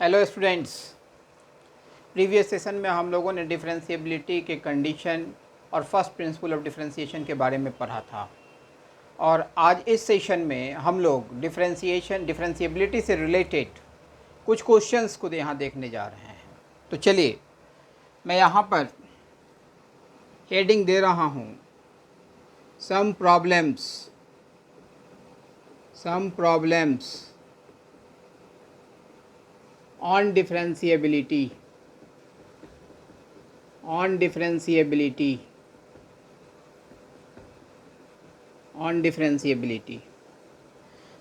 Hello students. Previous session में हम लोगों ने डिफरेंशिएबिलिटी के कंडीशन और फर्स्ट प्रिंसिपल ऑफ डिफरेंशिएशन के बारे में पढ़ा था और आज इस सेशन में हम लोग डिफरेंशिएबिलिटी से रिलेटेड कुछ क्वेश्चंस को यहाँ देखने जा रहे हैं। तो चलिए मैं यहाँ पर हेडिंग दे रहा हूँ सम प्रॉब्लम्स ऑन डिफरेंशिएबिलिटी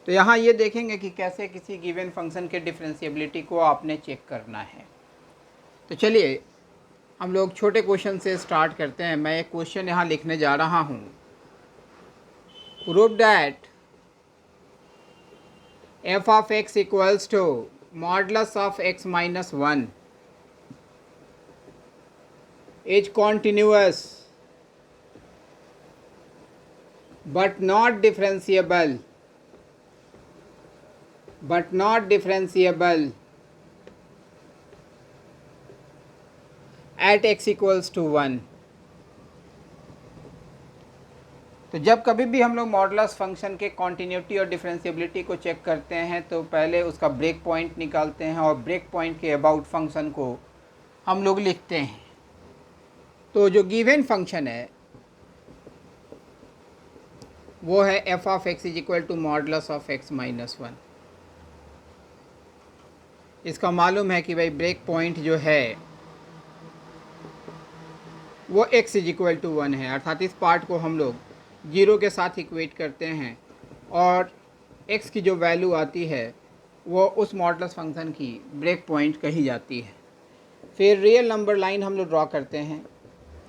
तो यहाँ ये देखेंगे कि कैसे किसी गिवन फंक्शन के डिफरेंशिएबिलिटी को आपने चेक करना है। तो चलिए हम लोग छोटे क्वेश्चन से स्टार्ट करते हैं। मैं एक क्वेश्चन यहाँ लिखने जा रहा हूँ। Prove that f of x equals to modulus of x minus 1 is continuous but not differentiable at x equals to 1। तो जब कभी भी हम लोग मॉडुलस फंक्शन के कॉन्टीन्यूटी और डिफरेंशिएबिलिटी को चेक करते हैं तो पहले उसका ब्रेक पॉइंट निकालते हैं और ब्रेक पॉइंट के अबाउट फंक्शन को हम लोग लिखते हैं। तो जो गिवन फंक्शन है वो है f of x is equal to modulus of x minus 1। इसका मालूम है कि भाई ब्रेक पॉइंट जो है वो x इज इक्वल टू 1 है, अर्थात इस पार्ट को हम लोग 0 के साथ इक्वेट करते हैं और x की जो वैल्यू आती है वो उस मॉडुलस फंक्शन की ब्रेक पॉइंट कही जाती है। फिर रियल नंबर लाइन हम लोग ड्रॉ करते हैं,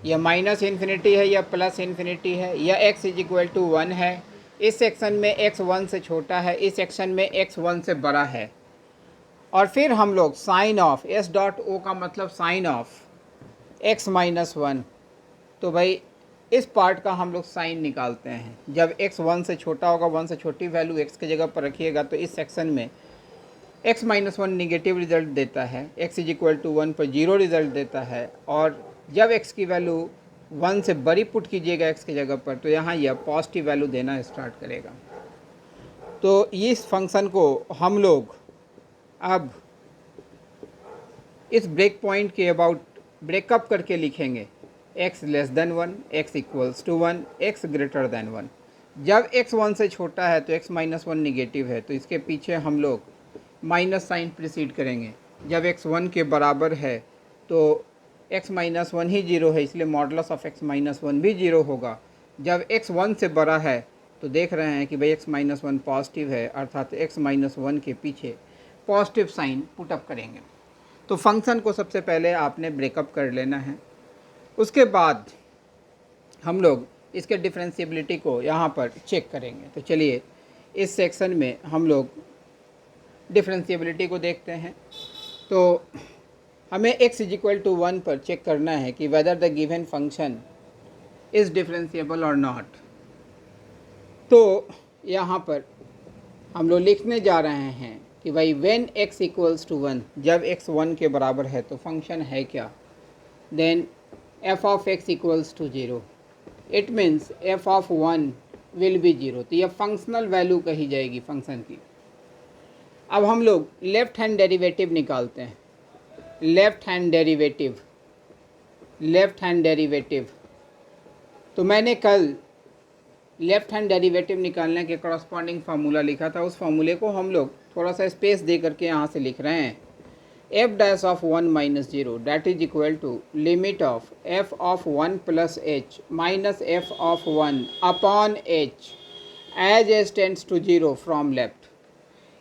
या माइनस इन्फिनिटी है या प्लस इन्फिनिटी है या x इज इक्वल टू 1 है। इस सेक्शन में x 1 से छोटा है, इस सेक्शन में x 1 से बड़ा है। और फिर हम लोग sign of s dot O का मतलब साइन ऑफ x माइनस 1। तो भाई इस पार्ट का हम लोग साइन निकालते हैं। जब x 1 से छोटा होगा, 1 से छोटी वैल्यू x की जगह पर रखिएगा तो इस सेक्शन में x माइनस 1 निगेटिव रिजल्ट देता है, x इज इक्वल टू 1 पर 0 रिजल्ट देता है। और जब x की वैल्यू 1 से बड़ी पुट कीजिएगा x की जगह पर तो यहाँ यह पॉजिटिव वैल्यू देना स्टार्ट करेगा। तो इस फंक्शन को हम लोग अब इस ब्रेक पॉइंट के अबाउट ब्रेकअप करके लिखेंगे x less than 1, x equals to 1, x greater than 1। जब x 1 से छोटा है तो x माइनस 1 निगेटिव है, तो इसके पीछे हम लोग माइनस साइन प्रिसीड करेंगे। जब x 1 के बराबर है तो x माइनस 1 ही 0 है, इसलिए मॉडुलस ऑफ x माइनस 1 भी 0 होगा। जब x 1 से बड़ा है तो देख रहे हैं कि भाई x माइनस 1 पॉजिटिव है, अर्थात x माइनस 1 के पीछे पॉजिटिव साइन पुटअप करेंगे। तो फंक्शन को सबसे पहले आपने ब्रेकअप कर लेना है। उसके बाद हम लोग इसके डिफरेंशिएबिलिटी को यहाँ पर चेक करेंगे। तो चलिए इस सेक्शन में हम लोग डिफरेंशिएबिलिटी को देखते हैं। तो हमें x इज इक्वल टू 1 पर चेक करना है कि whether the given function is differentiable और नॉट। तो यहाँ पर हम लोग लिखने जा रहे हैं कि भाई व्हेन x इक्वल्स टू 1, जब x 1 के बराबर है तो फंक्शन है क्या। Then f of x equals to 0, it means f of 1 will be 0। तो यह फंक्शनल वैल्यू कही जाएगी फंक्शन की। अब हम लोग लेफ्ट हैंड डेरिवेटिव निकालते हैं। लेफ्ट हैंड डेरिवेटिव तो मैंने कल लेफ्ट हैंड डेरिवेटिव निकालने के कॉरस्पॉन्डिंग फार्मूला लिखा था। उस फार्मूले को हम लोग थोड़ा सा स्पेस दे करके यहाँ से लिख रहे हैं। f dash of 1 minus 0 that is equal to limit of f of 1 plus h minus f of 1 upon h as h tends to 0 from left।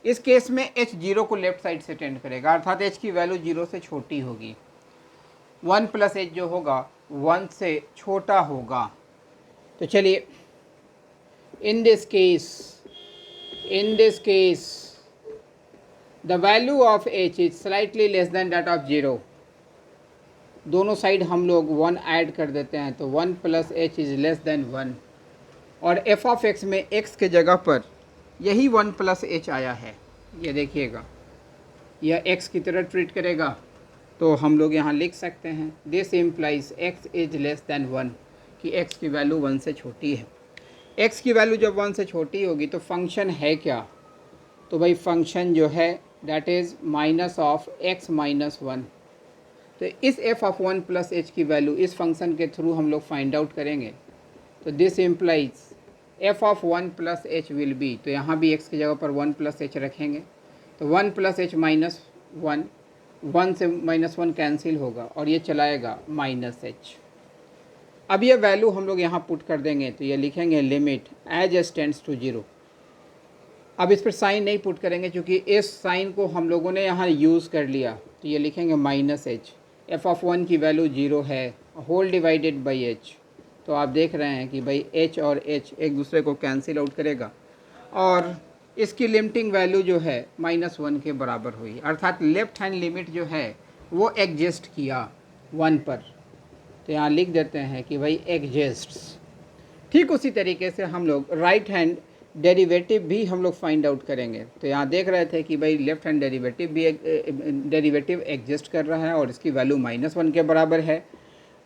इस केस में h 0 को लेफ्ट साइड से टेंड करेगा, अर्थात h की value 0 से छोटी होगी। 1 प्लस h जो होगा 1 से छोटा होगा। तो चलिए in this case the value of h is slightly less than that of 0। दोनों साइड हम लोग 1 ऐड कर देते हैं तो 1 plus h is less than 1। और f ऑफ x में x के जगह पर यही 1 प्लस h आया है, ये देखिएगा यह x की तरह ट्रीट करेगा, तो हम लोग यहाँ लिख सकते हैं this implies x is less than 1, कि x की वैल्यू 1 से छोटी है। x की वैल्यू जब 1 से छोटी होगी तो फंक्शन है क्या, तो भाई फंक्शन जो है that is minus of x minus 1। तो इस f ऑफ 1 प्लस h की वैल्यू इस फंक्शन के थ्रू हम लोग फाइंड आउट करेंगे। तो this implies f of 1 plus H will be, तो यहाँ भी x की जगह पर 1 प्लस एच रखेंगे, तो 1 प्लस एच माइनस 1, 1 से माइनस 1 कैंसिल होगा और ये चलाएगा माइनस एच। अब ये वैल्यू हम लोग यहाँ पुट कर देंगे, तो ये लिखेंगे लिमिट एज टेंड्स टू 0। अब इस पर साइन नहीं पुट करेंगे क्योंकि इस साइन को हम लोगों ने यहाँ यूज़ कर लिया, तो ये लिखेंगे माइनस एच। एफ ऑफ 1 की वैल्यू 0 है, होल डिवाइडेड बाई एच। तो आप देख रहे हैं कि भाई h और h एक दूसरे को कैंसिल आउट करेगा और इसकी लिमिटिंग वैल्यू जो है -1 के बराबर हुई, अर्थात लेफ्ट हैंड लिमिट जो है वो एग्जिस्ट किया 1 पर। तो यहाँ लिख देते हैं कि भाई एग्जिस्ट्स। ठीक उसी तरीके से हम लोग राइट हैंड डेरिवेटिव भी हम लोग फाइंड आउट करेंगे। तो यहाँ देख रहे थे कि भाई लेफ्ट हैंड डेरिवेटिव भी डेरिवेटिव एग्जिस्ट कर रहा है और इसकी वैल्यू -1 के बराबर है।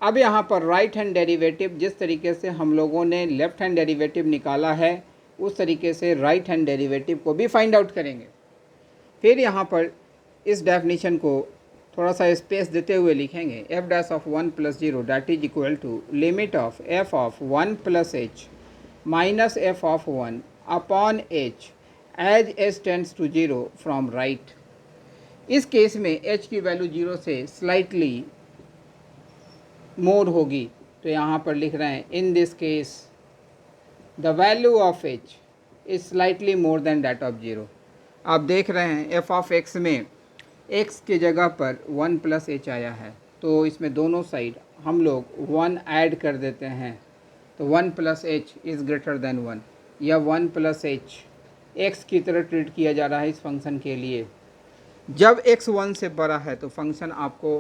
अब यहाँ पर राइट हैंड डेरिवेटिव जिस तरीके से हम लोगों ने लेफ्ट हैंड डेरिवेटिव निकाला है उस तरीके से राइट हैंड डेरिवेटिव को भी फाइंड आउट करेंगे। फिर यहाँ पर इस डेफिनेशन को थोड़ा सा स्पेस देते हुए लिखेंगे F dash of 1 plus 0 that is equal to limit of F of 1 plus H minus F of 1 upon H as H tends to 0 from right. इस केस में एच की वैल्यू 0 से स्लाइटली मोर होगी, तो यहाँ पर लिख रहे हैं इन this case the value of h is slightly more than that of 0। आप देख रहे हैं एफ ऑफ एक्स में x की जगह पर 1 प्लस एच आया है, तो इसमें दोनों साइड हम लोग 1 ऐड कर देते हैं, तो 1 plus H is greater than 1, या 1 प्लस एच एक्स की तरह ट्रीट किया जा रहा है इस फंक्शन के लिए। जब x 1 से बड़ा है तो फंक्शन आपको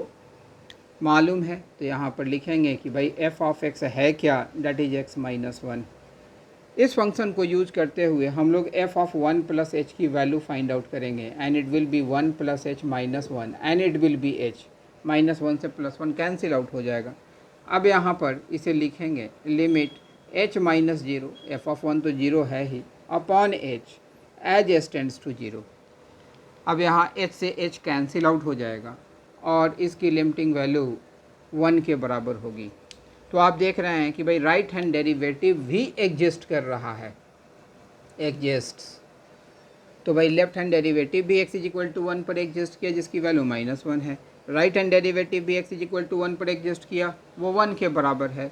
मालूम है, तो यहाँ पर लिखेंगे कि भाई f ऑफ x है क्या, डेट इज x माइनस 1। इस फंक्शन को यूज करते हुए हम लोग f ऑफ 1 प्लस एच की वैल्यू फाइंड आउट करेंगे and it will be 1 plus H minus 1 and it will B h। -1 से +1 कैंसिल आउट हो जाएगा। अब यहाँ पर इसे लिखेंगे limit h minus 0, f of 1 तो 0 है ही, upon h as H tends to 0। अब यहाँ h से h कैंसिल आउट हो जाएगा और इसकी लिमिटिंग वैल्यू 1 के बराबर होगी। तो आप देख रहे हैं कि भाई राइट हैंड डेरिवेटिव भी एग्जिस्ट कर रहा है, एग्जिस्ट्स। तो भाई लेफ्ट हैंड डेरिवेटिव भी x इज इक्वल टू 1 पर एग्जिस्ट किया जिसकी वैल्यू -1 है, राइट हैंड डेरिवेटिव भी x इज इक्वल टू 1 पर एग्जिस्ट किया, वो 1 के बराबर है।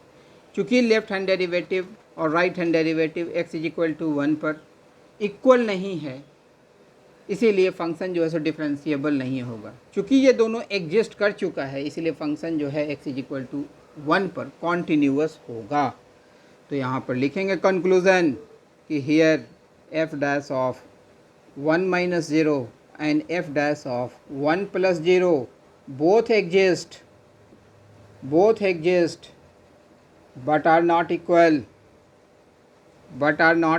चूँकि लेफ्ट हैंड डेरिवेटिव और right hand derivative x is equal to 1 पर इक्वल नहीं है, इसीलिए फंक्शन जो है सो डिफरेंशिएबल नहीं होगा। चूँकि ये दोनों एग्जिस्ट कर चुका है इसीलिए फंक्शन जो है x इज इक्वल टू 1 पर कॉन्टीन्यूअस होगा। तो यहाँ पर लिखेंगे कंक्लूजन कि here f dash of 1 minus 0 and f dash of 1 plus 0 both exist but are not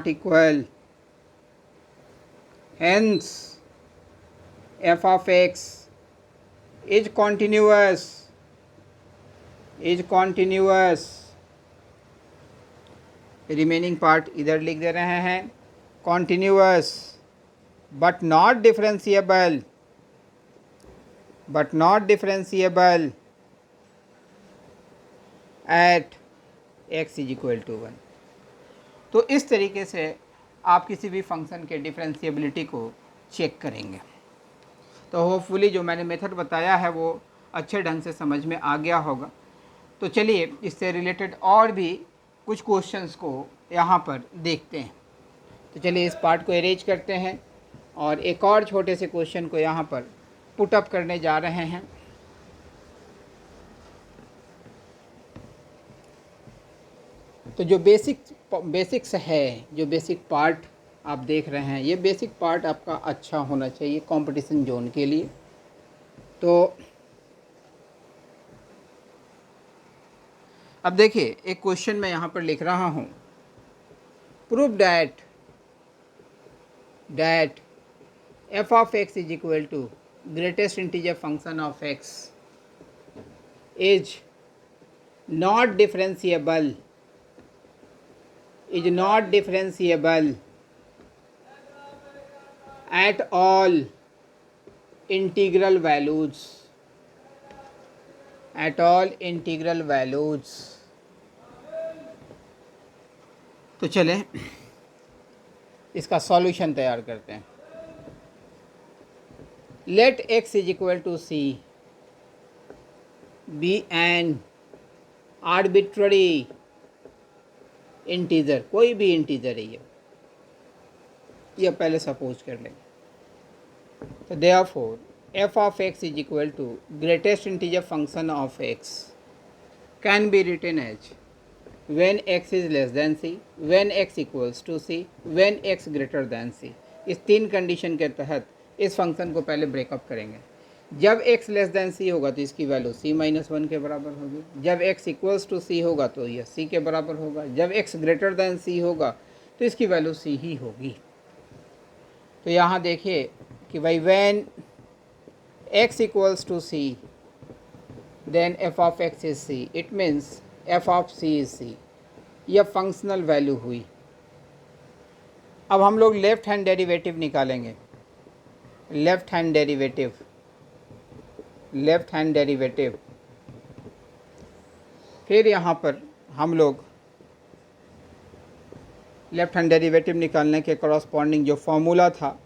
equal, hence f of x is continuous। Remaining part इधर लिख दे रहे हैं, continuous but not differentiable at x is equal to 1। तो इस तरीके से आप किसी भी फंक्शन के डिफरेंशिएबिलिटी को चेक करेंगे। तो होपफुली जो मैंने मेथड बताया है वो अच्छे ढंग से समझ में आ गया होगा। तो चलिए इससे रिलेटेड और भी कुछ क्वेश्चंस को यहाँ पर देखते हैं। तो चलिए इस पार्ट को अरेंज करते हैं और एक और छोटे से क्वेश्चन को यहाँ पर पुट अप करने जा रहे हैं। तो जो बेसिक्स है, जो बेसिक पार्ट आप देख रहे हैं, ये बेसिक पार्ट आपका अच्छा होना चाहिए कंपटीशन जोन के लिए। तो अब देखिए एक क्वेश्चन मैं यहाँ पर लिख रहा हूँ, prove that f of x is equal to greatest integer function of x is not differentiable at all integral values. तो चलें इसका सॉल्यूशन तैयार करते हैं. Let x is equal to C be an arbitrary integer, कोई भी integer है ये पहले सपोज कर लेंगे. तो therefore f of x is equal to greatest integer function of x can be written as when x is less than c, when x equals to c, when x greater than c. इस तीन condition के तहत इस function को पहले breakup करेंगे. जब x less then c होगा तो इसकी वैल्यू c माइनस वन के बराबर होगी. जब x इक्वल्स टू c होगा तो यह c के बराबर होगा. जब x ग्रेटर देन c होगा तो इसकी वैल्यू c ही होगी. तो यहाँ देखिए कि भाई when x equals to c then f of x is c, it means f of c is c. यह फंक्शनल वैल्यू हुई. अब हम लोग लेफ्ट हैंड डेरिवेटिव निकालेंगे. लेफ्ट हैंड डेरिवेटिव फिर यहाँ पर हम लोग लेफ्ट हैंड डेरिवेटिव निकालने के करस्पॉन्डिंग जो फॉर्मूला था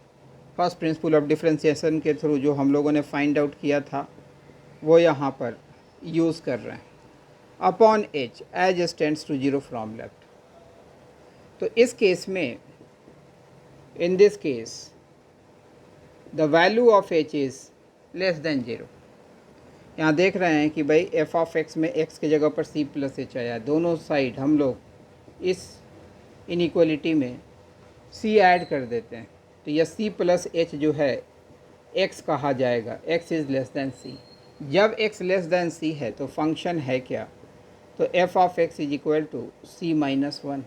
फर्स्ट प्रिंसिपल ऑफ डिफरेंशिएशन के थ्रू जो हम लोगों ने फाइंड आउट किया था वो यहाँ पर यूज़ कर रहे हैं. Upon H as tends to zero from left. तो इस केस में in this case the value of H is less than zero. यहाँ देख रहे हैं कि भाई एफ ऑफ एक्स में एक्स की जगह पर सी प्लस एच आया. दोनों साइड हम लोग इस इनइक्वलिटी में सी ऐड कर देते हैं तो यह सी प्लस एच जो है एक्स कहा जाएगा. एक्स इज़ लेस देन सी. जब एक्स लेस देन सी है तो फंक्शन है क्या, तो f of x is equal to c minus one.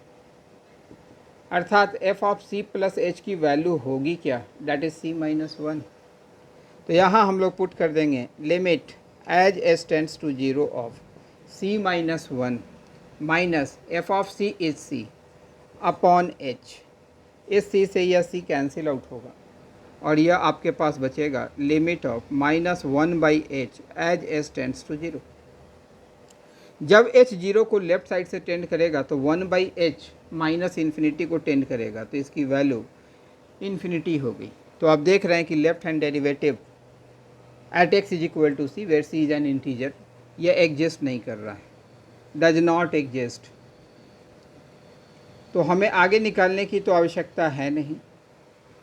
अर्थात f of c plus h की वैल्यू होगी क्या, that is c minus one. तो यहाँ हम लोग पुट कर देंगे limit as s tends to zero of c minus one minus F of c is c upon h. इस सी से यह सी कैंसिल आउट होगा और यह आपके पास बचेगा limit of minus one by h as s tends to zero. जब एच जीरो को लेफ्ट साइड से टेंड करेगा तो one by h minus infinity को टेंड करेगा तो इसकी वैल्यू इन्फिनिटी होगी. तो आप देख रहे हैं कि left hand derivative at x is equal to c where c is an integer यह एग्जिस्ट नहीं कर रहा है, डज नॉट एग्जिस्ट. तो हमें आगे निकालने की तो आवश्यकता है नहीं.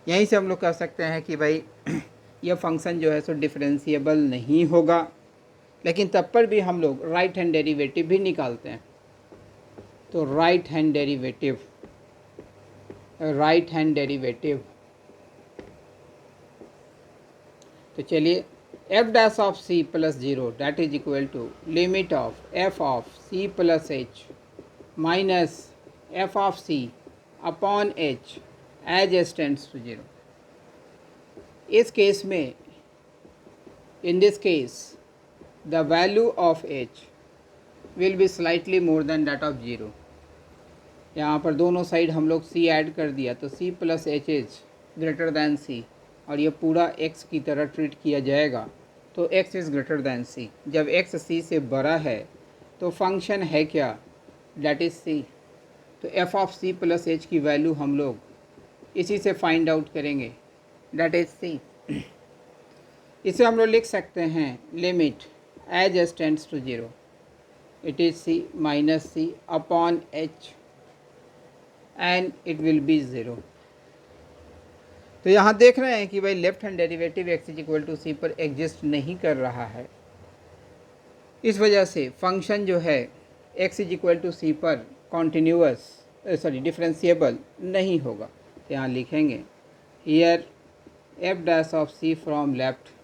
यहीं से हम लोग कह सकते हैं कि भाई यह फंक्शन जो है सो डिफरेंशिएबल नहीं होगा. लेकिन तब पर भी हम लोग राइट हैंड डेरिवेटिव भी निकालते हैं. तो राइट हैंड डेरिवेटिव तो चलिए f dash of c plus zero that is equal to limit of F of c plus H minus F of c upon H as s tends to zero. इस case में in this case the value of h will be slightly more than that of 0. यहाँ पर दोनों side हम लोग c add कर दिया तो c plus H is greater than c और ये पूरा x की तरह ट्रीट किया जाएगा तो x is greater then c. जब x c से बड़ा है तो फंक्शन है क्या, डेट इज़ c. तो f of c plus h की वैल्यू हम लोग इसी से फाइंड आउट करेंगे, डेट इज़ c. इसे हम लोग लिख सकते हैं limit as s tends to zero it is c minus c upon h and it will be zero. तो यहाँ देख रहे हैं कि भाई left hand derivative x is equal to c पर एग्जिस्ट नहीं कर रहा है. इस वजह से फंक्शन जो है x is equal to c पर कॉन्टिन्यूअस डिफरेंशिएबल नहीं होगा. तो यहाँ लिखेंगे here f dash of c from left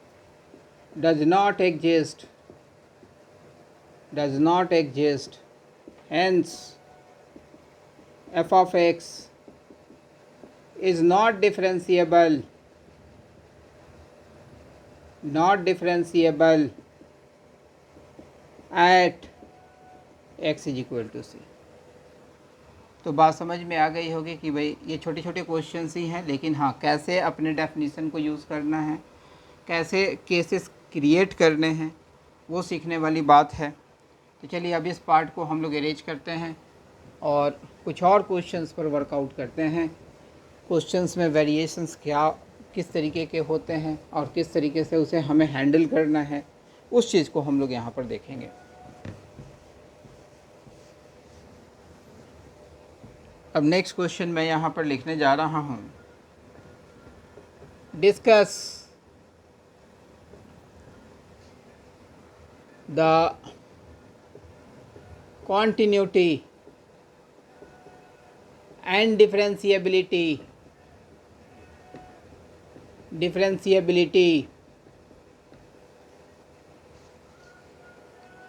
does not exist, hence f of x is not differentiable not differentiable at x is equal to c. तो बात समझ में आ गई होगी कि भाई ये छोटे छोटे क्वेश्चंस ही हैं, लेकिन हाँ कैसे अपने डेफिनेशन को यूज़ करना है, कैसे केसेस क्रिएट करने हैं, वो सीखने वाली बात है। तो चलिए अब इस पार्ट को हम लोग अरेंज करते हैं और कुछ और क्वेश्चंस पर वर्कआउट करते हैं। क्वेश्चंस में वेरिएशंस क्या किस तरीके के होते हैं और किस तरीके से उसे हमें हैंडल करना है, उस चीज़ को हम लोग यहाँ पर देखेंगे। अब नेक्स्ट क्वेश्चन मैं यहाँ पर लिखने जा रहा हूँ, discuss the continuity and differentiability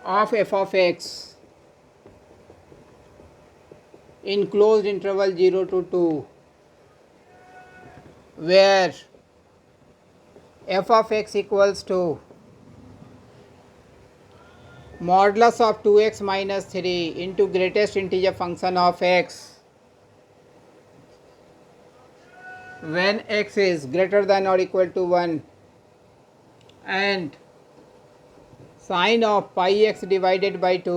of f of x in closed interval 0 to 2, where f of x equals to modulus of 2x minus 3 into greatest integer function of x when x is greater than or equal to 1 and sin of pi x divided by 2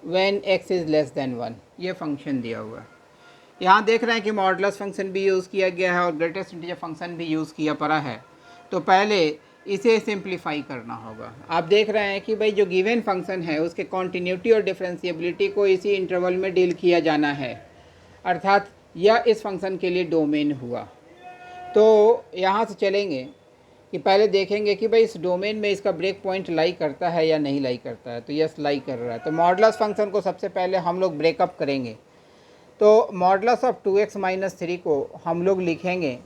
when x is less than 1। ये function दिया हुआ है। यहाँ देख रहे हैं कि modulus function भी यूज़ किया गया है और ग्रेटेस्ट इंटीजर फंक्शन भी यूज़ किया पड़ा है। तो पहले इसे सिंप्लीफाई करना होगा। आप देख रहे हैं कि भाई जो गिवन फंक्शन है उसके कॉन्टीन्यूटी और डिफरेंशिएबिलिटी को इसी इंटरवल में डील किया जाना है, अर्थात यह इस फंक्शन के लिए डोमेन हुआ। तो यहाँ से चलेंगे कि पहले देखेंगे कि भाई इस डोमेन में इसका ब्रेक पॉइंट लाई करता है या नहीं लाई करता है। तो यस लाई कर रहा है। तो मॉडुलस फंक्शन को सबसे पहले हम लोग ब्रेकअप करेंगे। तो मॉडुलस ऑफ 2x माइनस 3 को हम लोग लिखेंगे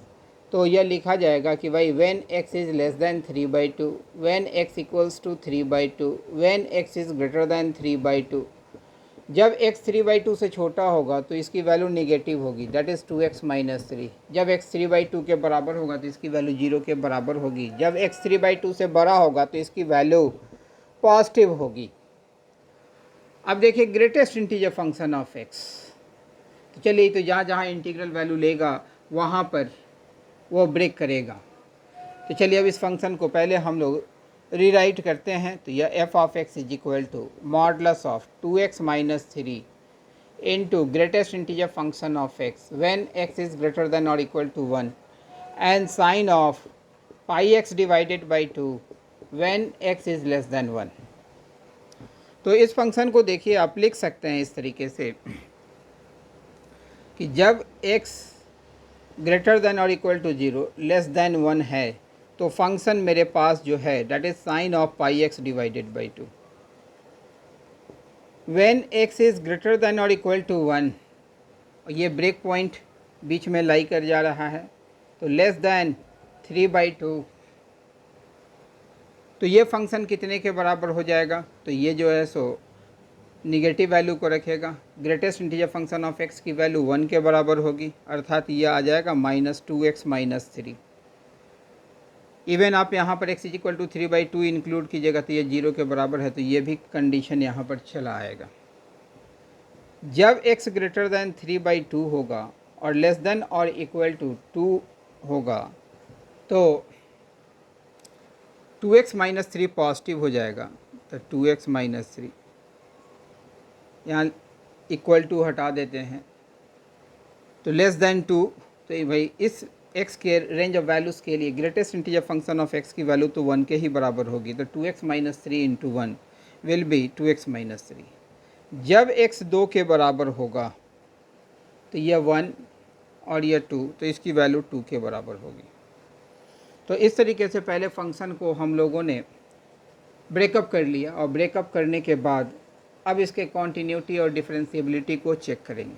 तो यह लिखा जाएगा कि भाई when x is less than 3/2, when x equals to 3/2, when x is greater than 3/2। जब x 3/2 से छोटा होगा तो इसकी वैल्यू नेगेटिव होगी, दैट इज़ 2x माइनस 3। जब x 3/2 के बराबर होगा तो इसकी वैल्यू 0 के बराबर होगी। जब x 3/2 से बड़ा होगा तो इसकी वैल्यू पॉजिटिव होगी। अब देखिए greatest integer function of x, तो चलिए तो जहाँ जहाँ इंटीग्रल वैल्यू लेगा वहाँ पर वो ब्रेक करेगा। तो चलिए अब इस फंक्शन को पहले हम लोग रीराइट करते हैं। तो यह f of x is equal to modulus of 2x minus 3 into greatest integer function of x when x is greater than और equal to 1 and sine of pi x divided by 2 when x is less than 1। तो इस function को देखिए आप लिख सकते हैं इस तरीके से कि जब x ग्रेटर देन और इक्वल टू 0 लेस देन 1 है तो फंक्शन मेरे पास जो है that is sine of pi x divided by 2। When x is greater than और इक्वल टू 1, ये ब्रेक पॉइंट बीच में लाई कर जा रहा है, तो लेस देन 3/2। तो ये फंक्शन कितने के बराबर हो जाएगा? तो ये जो है सो निगेटिव वैल्यू को रखेगा। Greatest integer function of x की वैल्यू 1 के बराबर होगी, अर्थात ये आ जाएगा -2x माइनस 3। इवन आप यहाँ पर x is equal to 3/2 include कीजिएगा तो ये 0 के बराबर है, तो ये भी कंडीशन यहाँ पर चला आएगा। जब x ग्रेटर दैन 3/2 होगा और लेस देन और इक्वल टू 2 होगा तो 2x माइनस 3 पॉजिटिव हो जाएगा। तो 2x माइनस 3 यहाँ इक्वल टू हटा देते हैं तो लेस देन 2। तो भाई इस x के रेंज ऑफ वैल्यूज़ के लिए greatest integer function of x की वैल्यू तो 1 के ही बराबर होगी। तो 2x minus 3 into 1 will B 2x minus 3। जब x 2 के बराबर होगा तो यह 1 और यह 2, तो इसकी वैल्यू 2 के बराबर होगी। तो इस तरीके से पहले फंक्शन को हम लोगों ने ब्रेकअप कर लिया और ब्रेकअप करने के बाद अब इसके कॉन्टीन्यूटी और डिफरेंशिएबिलिटी को चेक करेंगे।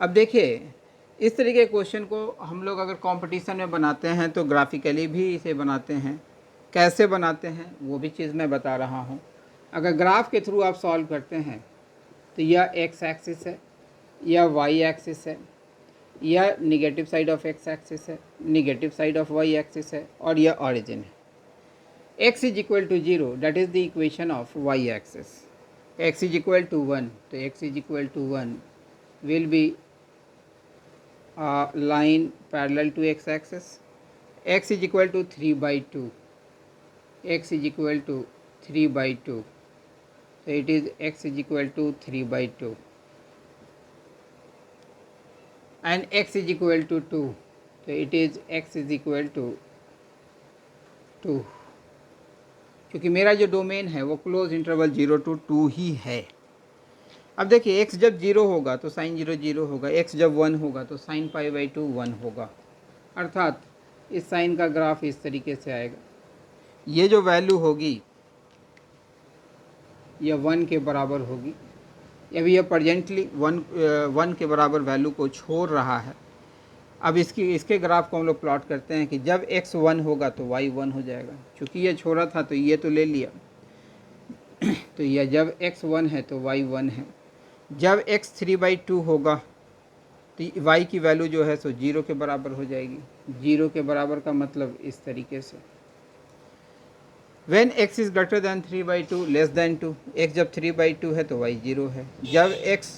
अब देखिए इस तरीके के क्वेश्चन को हम लोग अगर कंपटीशन में बनाते हैं तो ग्राफिकली भी इसे बनाते हैं। कैसे बनाते हैं वो भी चीज़ मैं बता रहा हूँ। अगर ग्राफ के थ्रू आप सॉल्व करते हैं तो यह x एक्सिस है, यह y एक्सिस है यह negative side of x axis है, negative side of y axis है, और यह ऑरिजिन है। x is equal to 0, that is the equation of y axis. x is equal to 1, तो x is equal to 1 will be line parallel to x axis. x is equal to 3/2, x is equal to 3/2, so it is x is equal to 3/2, and x is equal to 2, so it is x is equal to 2, क्योंकि मेरा जो domain है वो close interval 0 to 2 ही है। अब देखिए x जब 0 होगा तो साइन 0 0 होगा, x जब 1 होगा तो साइन π/2 1 होगा, अर्थात इस साइन का ग्राफ इस तरीके से आएगा। ये जो वैल्यू होगी यह 1 के बराबर होगी। अभी यह प्रजेंटली 1 के बराबर वैल्यू को छोड़ रहा है। अब इसके ग्राफ को हम लोग प्लॉट करते हैं कि जब x 1 होगा तो y 1 हो जाएगा। चूँकि ये छोड़ा था तो ये तो ले लिया तो यह जब x 1 है तो y 1 है। जब x 3/2 होगा तो y की वैल्यू जो है सो 0 के बराबर हो जाएगी। 0 के बराबर का मतलब इस तरीके से when x is greater than 3/2 less than 2, x जब 3/2 है तो y 0 है। जब x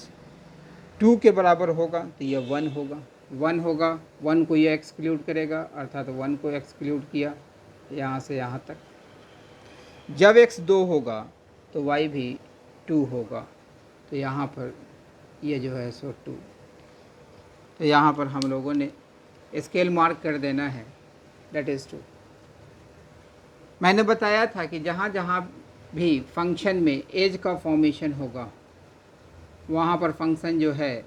2 के बराबर होगा तो यह 1 होगा, 1 होगा, 1 को यह एक्सक्लूड करेगा, अर्थात 1 को एक्सक्लूड किया यहाँ से यहाँ तक। जब x 2 होगा तो y भी 2 होगा, तो यहाँ पर यह जो है सो 2। तो यहाँ पर हम लोगों ने स्केल मार्क कर देना है, दैट इज़ 2। मैंने बताया था कि जहाँ जहाँ भी फंक्शन में एज का फॉर्मेशन होगा वहाँ पर फंक्शन जो है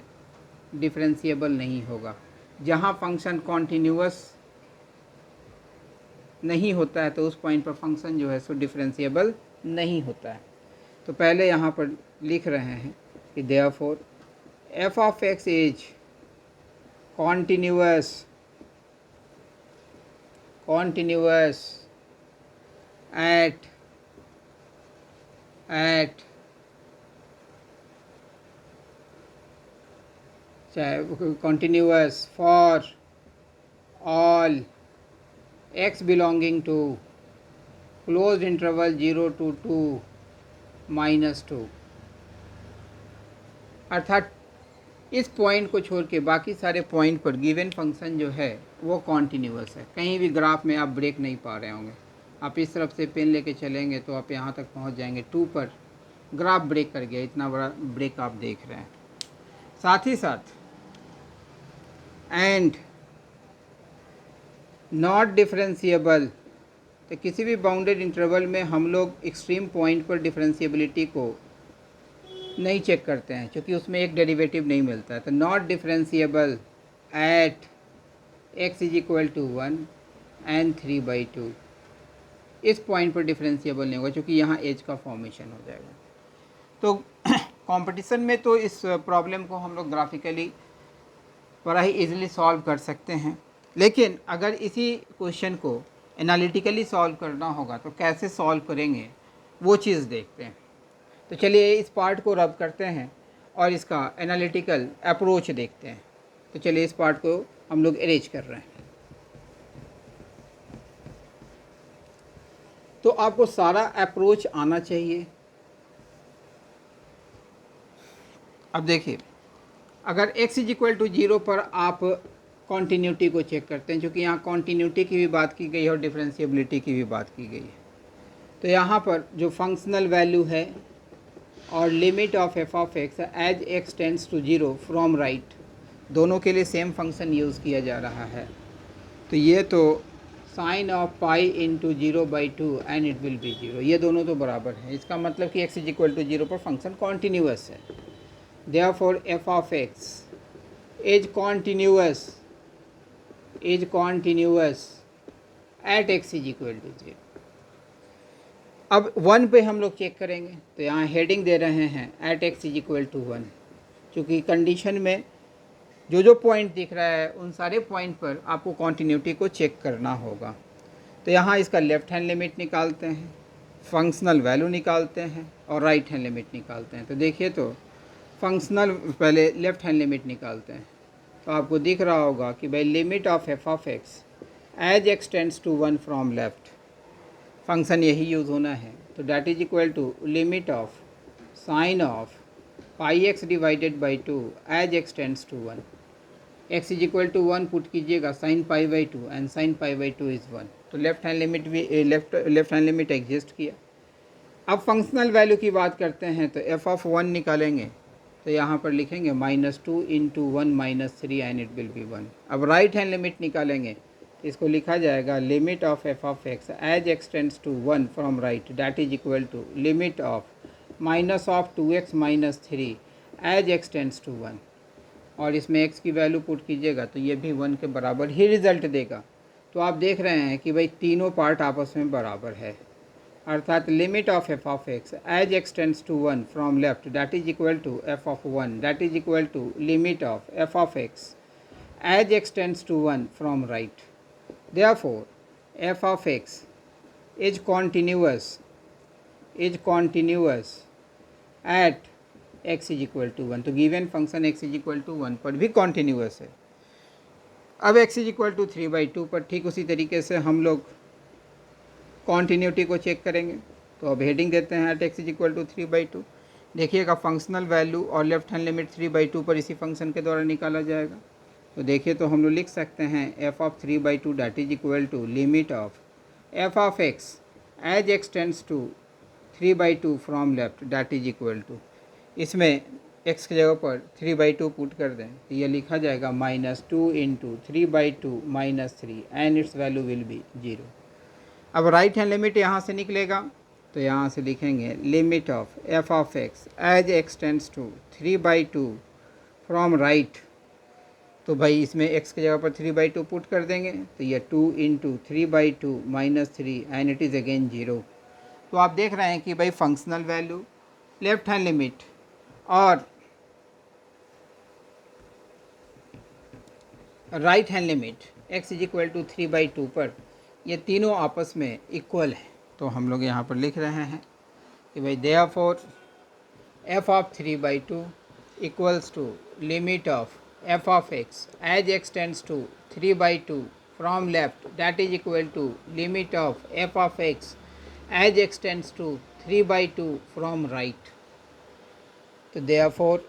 डिफरेंशिएबल नहीं होगा। जहाँ फंक्शन कॉन्टीन्यूअस नहीं होता है तो उस पॉइंट पर फंक्शन जो है सो डिफरेंशिएबल नहीं होता है। तो पहले यहाँ पर लिख रहे हैं कि therefore f of x is continuous at continuous for all x belonging to closed interval 0 to 2 minus 2, अर्थात इस पॉइंट को छोड़ के बाकी सारे पॉइंट पर गिवन फंक्शन जो है वो कॉन्टीन्यूअस है। कहीं भी ग्राफ में आप ब्रेक नहीं पा रहे होंगे। आप इस तरफ से पेन लेके चलेंगे तो आप यहाँ तक पहुँच जाएंगे 2 पर, ग्राफ ब्रेक कर गया, इतना बड़ा ब्रेक आप देख रहे हैं। साथ ही साथ एंड नॉट डिफरेंशिएबल, तो किसी भी बाउंडेड इंटरवल में हम लोग एक्सट्रीम पॉइंट पर डिफरेंशिएबिलिटी को नहीं चेक करते हैं क्योंकि उसमें एक डेरिवेटिव नहीं मिलता है। तो not differentiable at x is equal to 1 and 3/2, इस पॉइंट पर डिफरेंशिएबल नहीं होगा क्योंकि यहाँ एज का फॉर्मेशन हो जाएगा। तो कंपटीशन में तो इस प्रॉब्लम को हम लोग ग्राफिकली बड़ा ही इजीली सॉल्व कर सकते हैं, लेकिन अगर इसी क्वेश्चन को एनालिटिकली सॉल्व करना होगा तो कैसे सॉल्व करेंगे वो चीज़ देखते हैं। तो चलिए इस पार्ट को रब करते हैं और इसका एनालिटिकल अप्रोच देखते हैं। तो चलिए इस पार्ट को हम लोग अरेंज कर रहे हैं। तो आपको सारा अप्रोच आना चाहिए। अब देखिए, अगर x इज इक्वल टू 0 पर आप कॉन्टीन्यूटी को चेक करते हैं, क्योंकि यहाँ कॉन्टीन्यूटी की भी बात की गई है और डिफरेंशिएबिलिटी की भी बात की गई है। तो यहाँ पर जो फंक्शनल वैल्यू है और limit of f of x as x tends to 0 from right, दोनों के लिए सेम फंक्शन यूज़ किया जा रहा है। तो ये तो sine of pi into 0/2 and it will be 0, ये दोनों तो बराबर है। इसका मतलब कि x इज इक्वल टू 0 पर फंक्शन कॉन्टीन्यूअस है। Therefore f of x is continuous at x is equal to 0। अब 1 पे हम लोग चेक करेंगे, तो यहाँ हेडिंग दे रहे हैं at x is equal to 1, क्योंकि कंडीशन में जो पॉइंट दिख रहा है उन सारे पॉइंट पर आपको कॉन्टीन्यूटी को चेक करना होगा। तो यहाँ इसका लेफ़्ट हैंड लिमिट निकालते हैं, फंक्शनल वैल्यू निकालते हैं और राइट हैंड लिमिट निकालते हैं। तो देखिए, तो फंक्शनल पहले लेफ़्ट हैंड लिमिट निकालते हैं। तो आपको दिख रहा होगा कि भाई limit of F of x as x tends to 1 from left, function यही यूज़ होना है। तो that is equal to limit of sine of pi x divided by 2 as x tends to 1, x is equal to 1 put कीजिएगा, sine pi by 2 and sine pi by 2 is 1। तो left hand limit भी left hand limit exist किया। अब functional value की बात करते हैं तो एफ ऑफ 1 निकालेंगे तो यहाँ पर लिखेंगे -2 into 1 - 3 and it will be 1। अब राइट हैंड लिमिट निकालेंगे तो इसको लिखा जाएगा limit of F of x as x tends to 1 from right that is equal to limit of minus of 2x - 3 as x tends to 1, और इसमें x की value put कीजिएगा तो ये भी 1 के बराबर ही रिजल्ट देगा। तो आप देख रहे हैं कि भाई तीनों पार्ट आपस में बराबर है, अर्थात limit of F of x as x tends to 1 from left that is equal to f of 1 that is equal to limit of F of x as x tends to 1 from right. Therefore, f of x is continuous at x is equal to 1। तो given function x is equal to 1 पर भी continuous है। अब x is equal to 3/2 पर ठीक उसी तरीके से हम लोग कॉन्टीन्यूटी को चेक करेंगे। तो अब हेडिंग देते हैं at x is equal to 3/2। देखिएगा फंक्शनल वैल्यू और लेफ्ट हैंड लिमिट 3/2 पर इसी फंक्शन के द्वारा निकाला जाएगा। तो देखिए तो हम लोग लिख सकते हैं f of 3/2 that is equal to limit of F of x as x tends to 3/2 from left that is equal to, इसमें x की जगह पर 3/2 पुट कर दें तो ये लिखा जाएगा -2 into 3/2 - 3 and it's value will be 0। अब राइट हैंड लिमिट यहाँ से निकलेगा तो यहाँ से लिखेंगे limit of F of x as x tends to 3/2 from right. तो भाई इसमें x की जगह पर 3/2 पुट कर देंगे तो ये 2 into 3/2 - 3 and it is again 0। तो आप देख रहे हैं कि भाई functional value, left hand limit और right hand limit x is equal to 3/2 पर ये तीनों आपस में इक्वल है। तो हम लोग यहाँ पर लिख रहे हैं कि भाई therefore f of 3/2 equals to limit of f of x as x tends to 3/2 from left that is equal to limit of f of x as x tends to 3/2 from right। तो therefore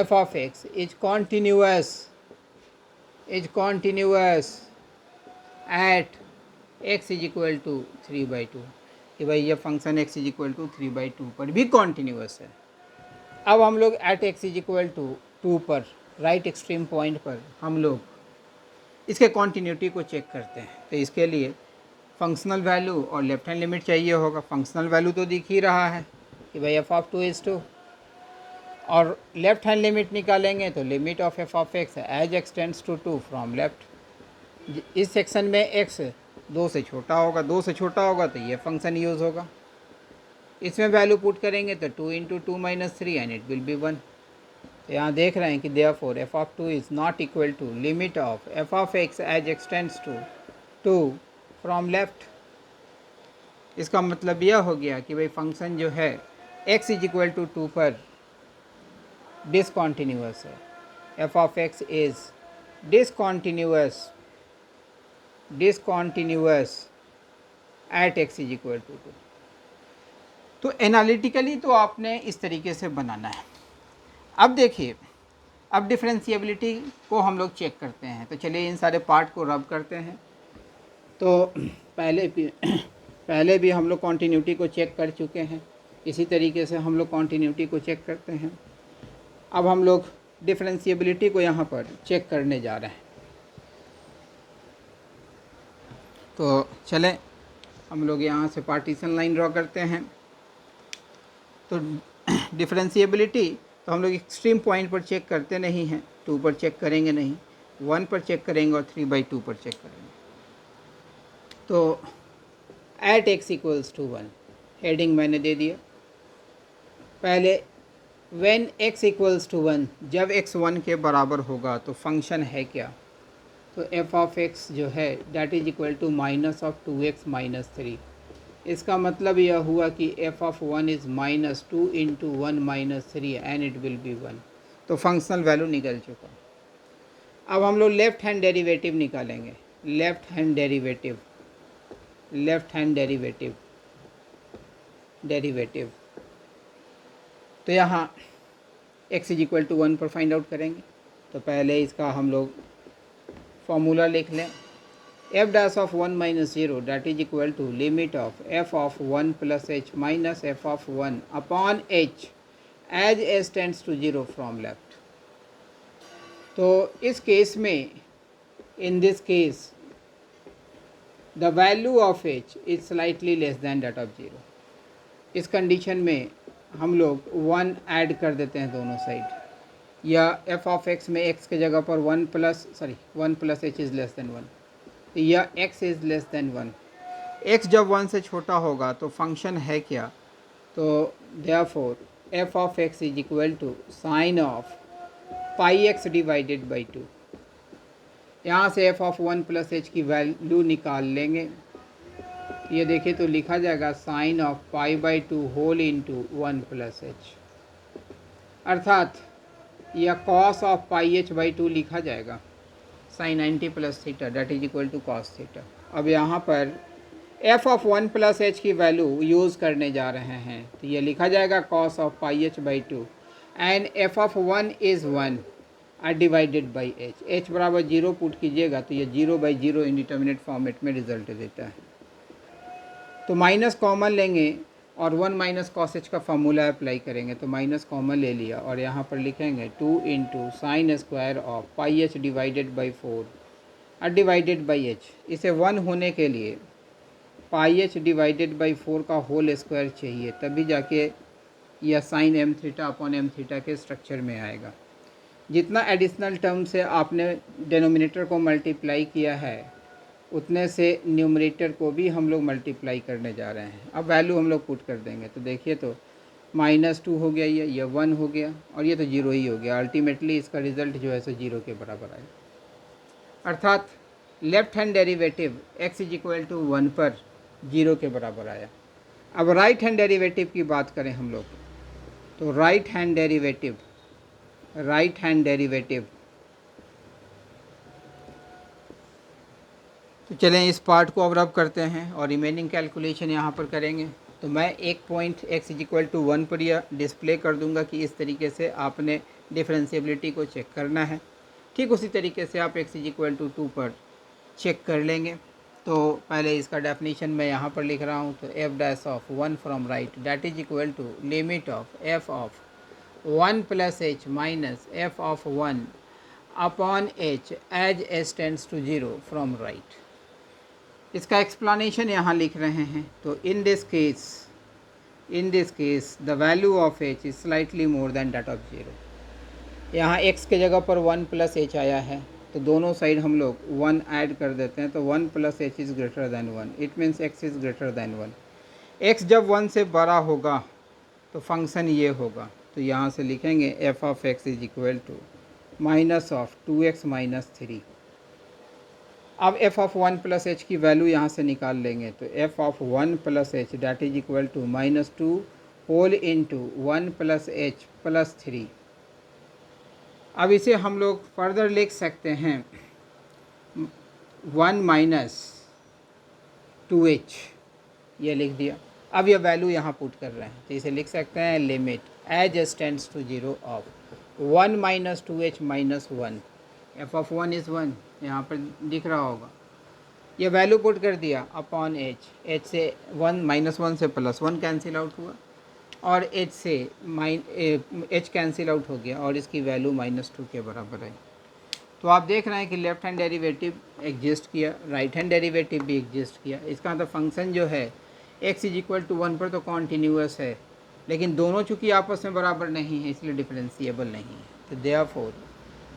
f of x is continuous at x is equal to 3/2 कि भाई ये function x is equal to 3/2 पर भी continuous है। अब हम लोग eight x is equal to 2 पर राइट एक्सट्रीम पॉइंट पर हम लोग इसके कॉन्टीन्यूटी को चेक करते हैं। तो इसके लिए फंक्शनल वैल्यू और लेफ्ट हैंड लिमिट चाहिए होगा। फंक्शनल वैल्यू तो दिख ही रहा है कि भाई एफ ऑफ 2 इज़ 2, और लेफ्ट हैंड लिमिट निकालेंगे तो limit of F of x as x tends to 2 from left. इस सेक्शन में एक्स 2 से छोटा होगा, 2 से छोटा होगा तो ये फंक्शन यूज़ होगा। इसमें वैल्यू पुट करेंगे तो 2 into 2 - 3 and it will be 1। तो यहाँ देख रहे हैं कि therefore f of 2 is not equal to limit of F of x as x tends to 2 from left. इसका मतलब यह हो गया कि भाई फंक्शन जो है x इज इक्वल टू 2 पर डिसकॉन्टीन्यूअस है। F of x is discontinuous at x is equal to 2। तो एनालिटिकली तो आपने इस तरीके से बनाना है। अब देखिए, अब डिफरेंशिएबिलिटी को हम लोग चेक करते हैं। तो चलिए इन सारे पार्ट को रब करते हैं। तो पहले भी हम लोग कॉन्टीन्यूटी को चेक कर चुके हैं, इसी तरीके से हम लोग कॉन्टीन्यूटी को चेक करते हैं। अब हम लोग डिफरेंशिएबिलिटी को यहाँ पर चेक करने जा रहे हैं। तो चलें हम लोग यहाँ से पार्टीशन लाइन ड्रॉ करते हैं। तो डिफरेंशिएबिलिटी तो हम लोग एक्सट्रीम पॉइंट पर चेक करते नहीं हैं, 2 पर चेक करेंगे नहीं, 1 पर चेक करेंगे और 3/2 पर चेक करेंगे। तो at x equals to 1 heading मैंने दे दिया। पहले व्हेन x इक्वल्स टू 1, जब x 1 के बराबर होगा तो फंक्शन है क्या? तो f ऑफ x जो है that is equal to minus of 2x - 3। इसका मतलब यह हुआ कि f of 1 is -2 into 1 - 3 and it will be 1। तो फंक्शनल वैल्यू निकल चुका। अब हम लोग लेफ्ट हैंड डेरिवेटिव निकालेंगे। लेफ्ट हैंड डेरिवेटिव तो यहाँ x इज इक्वल टू 1 पर फाइंड आउट करेंगे। तो पहले इसका हम लोग फॉर्मूला लिख लें। f dash of 1 minus 0 that is equal to limit of f of 1 plus H minus f of 1 upon h as s tends to 0 from left. तो इस केस में, in this case, the value of h is slightly less than that of 0। इस condition में हम लोग 1 add कर देते हैं दोनों साइड, या f ऑफ x में x के जगह पर 1 plus h is less then 1, या x is less then 1। x जब 1 से छोटा होगा तो फंक्शन है क्या, तो therefore f of x is equal to sine of pi x divided by 2। यहाँ से f ऑफ 1 प्लस h की वैल्यू निकाल लेंगे। ये देखिए तो लिखा जाएगा sine of pi by 2 whole into 1 plus h, अर्थात यह cos of pi h by 2 लिखा जाएगा sine 90 plus theta that is equal to cos theta. अब यहाँ पर f ऑफ 1 प्लस एच की वैल्यू यूज़ करने जा रहे हैं, तो ये लिखा जाएगा cos of pi h by 2 and f of 1 is 1 divided by h बराबर 0 पुट कीजिएगा तो ये 0 बाई 0 इंडिटर्मिनेट फॉर्मेट में रिजल्ट देता है। तो माइनस कॉमन लेंगे और 1 माइनस कॉस एच का फॉर्मूला अप्लाई करेंगे, तो माइनस कॉमन ले लिया और यहाँ पर लिखेंगे 2 into sine square of pi H divided by 4 divided by H. इसे 1 होने के लिए पाई एच डिवाइडेड बाई 4 का होल स्क्वायर चाहिए, तभी जाके यह sine m theta upon m theta के स्ट्रक्चर में आएगा। जितना एडिशनल टर्म से आपने डिनोमिनेटर को मल्टीप्लाई किया है उतने से न्यूमरेटर को भी हम लोग मल्टीप्लाई करने जा रहे हैं। अब वैल्यू हम लोग पुट कर देंगे, तो देखिए तो -2 हो गया, ये 1 हो गया और ये तो 0 ही हो गया। अल्टीमेटली इसका रिज़ल्ट जो है सो 0 के बराबर आएगा, अर्थात left hand derivative x is equal to 1 पर 0 के बराबर आया। अब राइट हैंड डेरिवेटिव की बात करें हम लोग, तो राइट हैंड डेरिवेटिव तो चलें इस पार्ट को अब रब करते हैं और रिमेनिंग कैलकुलेशन यहाँ पर करेंगे। तो मैं एक point x is equal to 1 पर यह डिस्प्ले कर दूंगा कि इस तरीके से आपने डिफरेंशिएबिलिटी को चेक करना है। ठीक उसी तरीके से आप x इज इक्वल टू 2 पर चेक कर लेंगे। तो पहले इसका डेफिनेशन मैं यहाँ पर लिख रहा हूँ, तो f dash of 1 from right that is equal to limit of f of 1 plus h minus f of 1 upon h as s tends to 0 from right. इसका एक्सप्लेनेशन यहाँ लिख रहे हैं। तो in this case the value of h is slightly more than that of 0। यहाँ x के जगह पर 1 प्लस h आया है, तो दोनों साइड हम लोग 1 ऐड कर देते हैं, तो 1 plus h is greater then 1, it means x is greater then 1। x जब 1 से बड़ा होगा तो फंक्शन ये होगा, तो यहाँ से लिखेंगे f of x is equal to minus of 2x minus 3। अब f ऑफ 1 प्लस h की वैल्यू यहाँ से निकाल लेंगे, तो f of 1 plus h that is equal to -2 whole into 1 plus h plus 3। अब इसे हम लोग फर्दर लिख सकते हैं 1 माइनस 2h, ये लिख दिया। अब ये वैल्यू यहाँ पुट कर रहे हैं, तो इसे लिख सकते हैं limit as s tends to 0 of 1 minus 2h minus 1, f of 1 is 1, यहाँ पर दिख रहा होगा। ये वैल्यू पुट कर दिया अपॉन h से 1 माइनस 1 से प्लस 1 कैंसिल आउट हुआ और h से h कैंसिल आउट हो गया और इसकी वैल्यू -2 के बराबर है। तो आप देख रहे हैं कि लेफ्ट हैंड डेरिवेटिव एग्जिस्ट किया, राइट हैंड डेरिवेटिव भी एग्जिस्ट किया। इसका तो फंक्शन जो है x इज इक्वल टू 1 पर तो कॉन्टीन्यूअस है, लेकिन दोनों चूँकि आपस में बराबर नहीं है इसलिए डिफरेंशिएबल नहीं है। तो therefore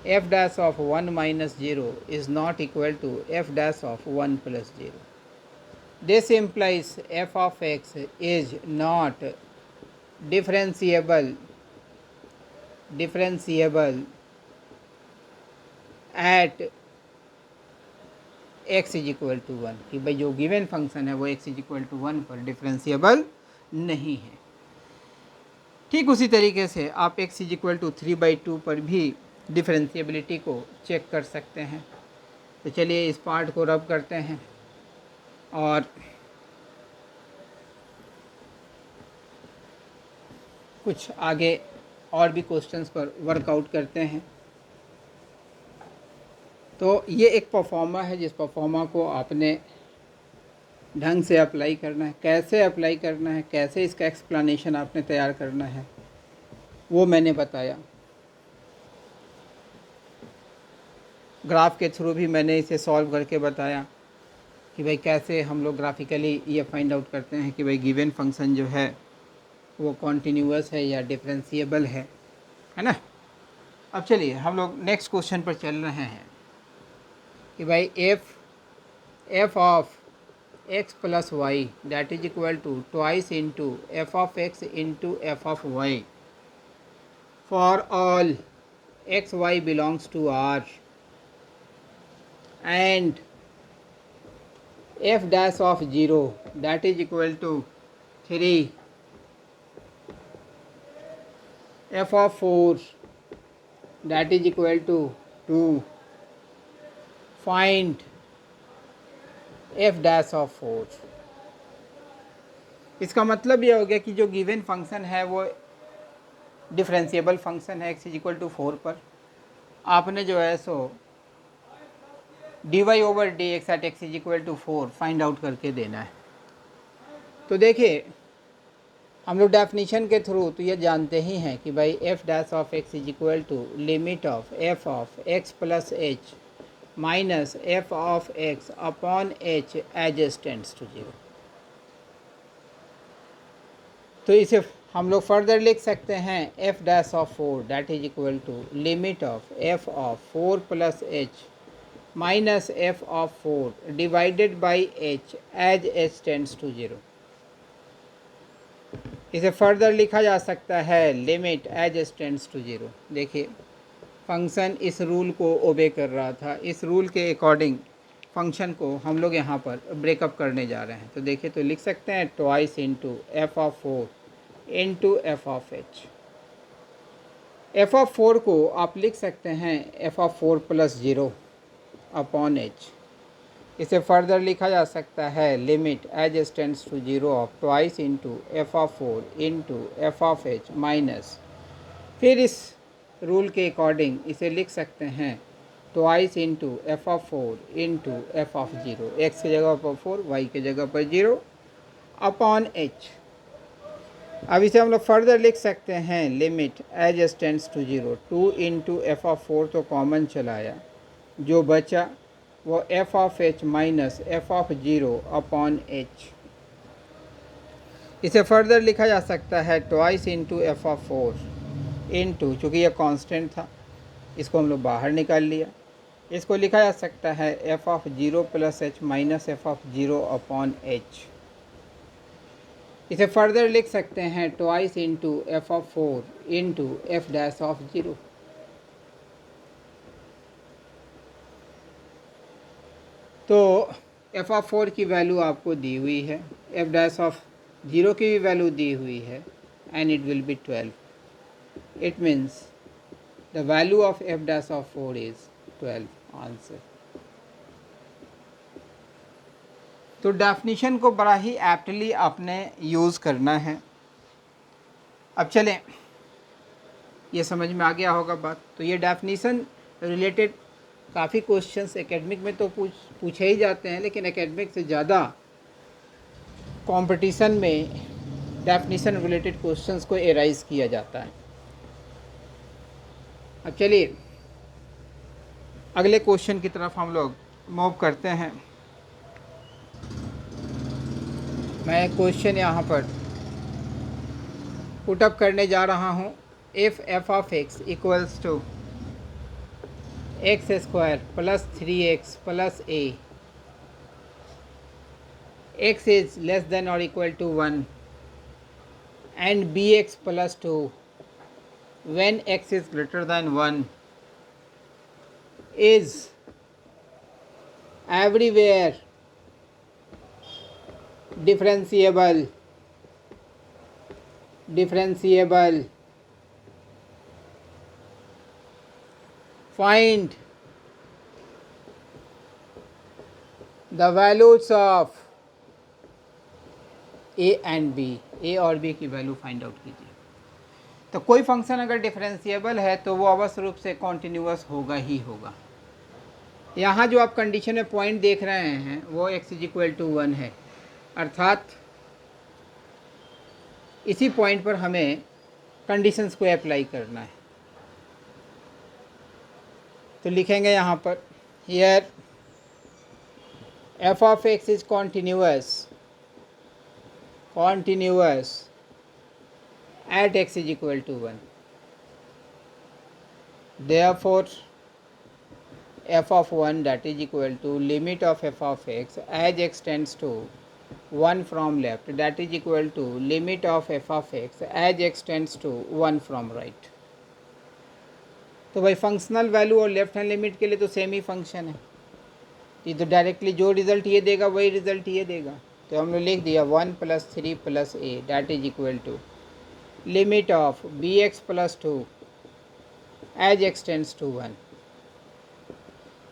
f dash of 1 minus 0 is not equal to f dash of 1 plus 0. This implies f of x is not differentiable at x is equal to 1, कि भाई जो गिवन फंक्शन है वो x is equal to 1 पर differentiable नहीं है। ठीक उसी तरीके से आप x is equal to 3/2 पर भी डिफरेंशिएबिलिटी को चेक कर सकते हैं। तो चलिए इस पार्ट को रब करते हैं और कुछ आगे और भी क्वेश्चंस पर वर्कआउट करते हैं। तो ये एक परफॉर्मा है, जिस परफॉर्मा को आपने ढंग से अप्लाई करना है। कैसे अप्लाई करना है, कैसे इसका एक्सप्लेनेशन आपने तैयार करना है, वो मैंने बताया। ग्राफ के थ्रू भी मैंने इसे सॉल्व करके बताया कि भाई कैसे हम लोग ग्राफिकली ये फाइंड आउट करते हैं कि भाई गिवन फंक्शन जो है वो कॉन्टीन्यूअस है या डिफरेंशिएबल है ना। अब चलिए हम लोग नेक्स्ट क्वेश्चन पर चल रहे हैं कि भाई F of x plus y that is equal to twice into f of x into f of y for all x y belongs to R and f dash of 0 that is equal to 3 f of 4 that is equal to 2 find f dash of 4। इसका मतलब ये हो गया कि जो given function है वो differentiable function है x इज इक्वल टू 4 पर। आपने जो है सो dy over d x at x is equal to 4 find out करके देना है। तो देखिए हम लोग डेफिनेशन के थ्रू तो ये जानते ही हैं कि भाई f dash of x is equal to limit of F of x plus H minus F of x upon H as s tends to 0। तो इसे हम लोग फर्दर लिख सकते हैं f dash of 4 that is equal to limit of F of 4 plus H minus F of 4 divided by h as H tends to 0। इसे further लिखा जा सकता है limit as H tends to 0। देखिए फंक्शन इस रूल को ओबे कर रहा था, इस रूल के अकॉर्डिंग फंक्शन को हम लोग यहाँ पर ब्रेकअप करने जा रहे हैं। तो देखिए तो लिख सकते हैं twice into f of 4 into f of h. F of 4 को आप लिख सकते हैं f of 4 plus 0 upon h. इसे फर्दर लिखा जा सकता है limit as H tends to 0 of twice into f of 4 into f of h minus, फिर इस रूल के अकॉर्डिंग इसे लिख सकते हैं twice into f of 4 into f of 0, x की जगह पर 4 वाई की जगह पर 0 अपॉन एच। अब इसे हम लोग फर्दर लिख सकते हैं limit as H tends to 0 2 into f of 4 तो कॉमन चलाया, जो बचा वो f of h minus F of 0 upon h. इसे फर्दर लिखा जा सकता है twice into f of 4 into, चूँकि यह कांस्टेंट था इसको हम लोग बाहर निकाल लिया, इसको लिखा जा सकता है f of 0 plus H minus F of 0 upon h. इसे फर्दर लिख सकते हैं twice into f of 4 into F dash of 0। तो एफ ऑफ 4 की वैल्यू आपको दी हुई है, एफ डैश ऑफ 0 की भी वैल्यू दी हुई है and it will B 12। It means the value of F dash of 4 is 12 answer. तो डेफिनेशन को बड़ा ही एप्टली आपने यूज़ करना है। अब चलें, ये समझ में आ गया होगा बात। तो ये डेफिनेशन रिलेटेड काफ़ी क्वेश्चंस एकेडमिक में तो पूछे ही जाते हैं, लेकिन एकेडमिक से ज़्यादा कंपटीशन में डेफिनेशन रिलेटेड क्वेश्चंस को एराइज किया जाता है। अब चलिए अगले क्वेश्चन की तरफ हम लोग मूव करते हैं। मैं क्वेश्चन यहाँ पर पुटअप करने जा रहा हूँ। If f of x equals to x square plus 3x plus a, x is less than or equal to 1 and bx plus 2 when x is greater than 1 is everywhere differentiable find the values of a and b, a और b की वैल्यू find out कीजिए। तो कोई function अगर differentiable है तो वो अवश्य रूप से कॉन्टिन्यूअस होगा ही होगा। यहाँ जो आप कंडीशन में पॉइंट देख रहे हैं वो x = 1 है, अर्थात इसी पॉइंट पर हमें कंडीशंस को अप्लाई करना है। तो लिखेंगे यहाँ पर here f of x is continuous at x = 1, therefore f of 1 that is equal to limit of f of x as x tends to 1 from left that is equal to limit of f of x as x tends to 1 from right। तो भाई functional value और left hand limit के लिए तो same ही function है, ये तो directly जो रिजल्ट ये देगा वही रिजल्ट ये देगा। तो हमने लिख दिया 1 + 3 + a that is equal to limit of bx + 2 as x tends to 1।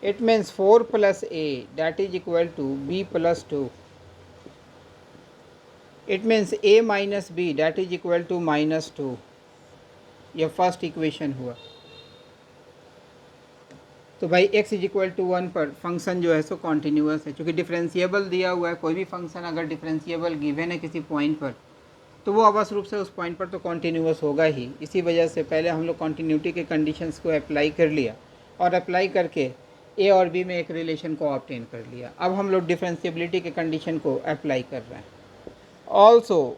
It means 4 + a that is equal to b + 2। It means a minus b that is equal to -2। यह फर्स्ट इक्वेशन हुआ। तो भाई x = 1 पर function जो है सो continuous है, क्योंकि differentiable दिया हुआ है। कोई भी फंक्शन अगर डिफरेंशिएबल गिवन है किसी पॉइंट पर तो वो अवश्य रूप से उस पॉइंट पर तो कॉन्टीन्यूअस होगा ही। इसी वजह से पहले हम लोग कॉन्टीन्यूटी के कंडीशंस को अप्लाई कर लिया और अप्लाई करके ए और बी में एक रिलेशन को ऑब्टेन कर लिया। अब हम लोग डिफरेंशिएबिलिटी के कंडीशन को अप्लाई कर रहे हैं। Also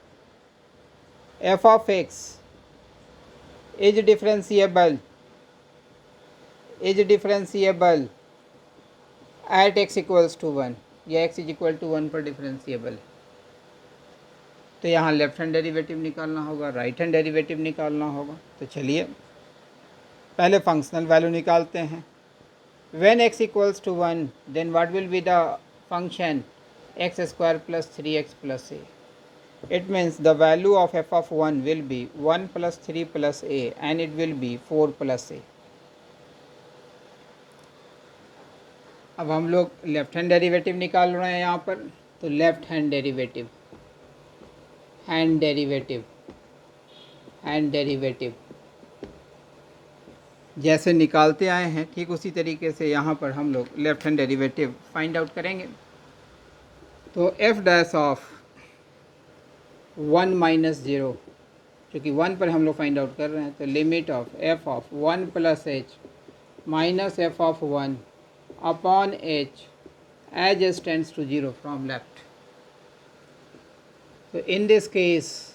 F of x is differentiable at x = 1, या x = 1 पर डिफरेंशिएबल है। तो यहाँ लेफ्ट हैंड डेरिवेटिव निकालना होगा, राइट हैंड डेरिवेटिव निकालना होगा। तो चलिए पहले फंक्शनल वैल्यू निकालते हैं। When x = 1 then what will be the function x² + 3x + a। It means the value of f of 1 will be 1 + 3 + a and it will be 4 + a। अब हम लोग लेफ्ट हैंड डेरिवेटिव निकाल रहे हैं यहाँ पर। तो लेफ्ट हैंड डेरिवेटिव जैसे निकालते आए हैं ठीक उसी तरीके से यहाँ पर हम लोग left hand derivative find out करेंगे। तो f' ऑफ 1 - 0, क्योंकि 1 पर हम लोग फाइंड आउट कर रहे हैं, तो limit of f of 1 + h minus f of 1 upon h as h tends to 0 from left। So in this case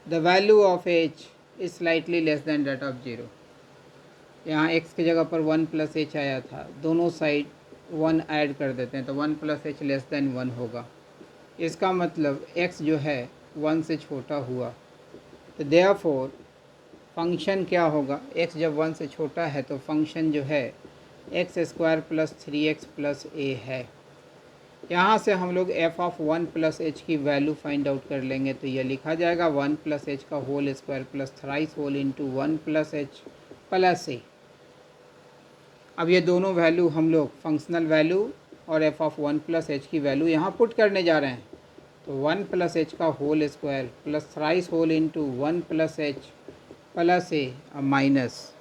the value of h is slightly less than that of 0। यहाँ x की जगह पर 1 + h आया था, दोनों side 1 add कर देते हैं तो 1 + h लेस देन 1 होगा। इसका मतलब x जो है 1 से छोटा हुआ। तो देयरफॉर फंक्शन क्या होगा, x जब 1 से छोटा है तो फंक्शन जो है x² + 3x + a है। यहाँ से हम लोग f ऑफ 1 + h की वैल्यू फाइंड आउट कर लेंगे। तो यह लिखा जाएगा 1 + h का whole square plus thrice whole into 1 + h + a। अब ये दोनों वैल्यू हम लोग फंक्शनल वैल्यू और f ऑफ 1 + h की वैल्यू यहाँ पुट करने जा रहे हैं। तो 1 + h का whole square plus thrice whole into 1 + h + a minus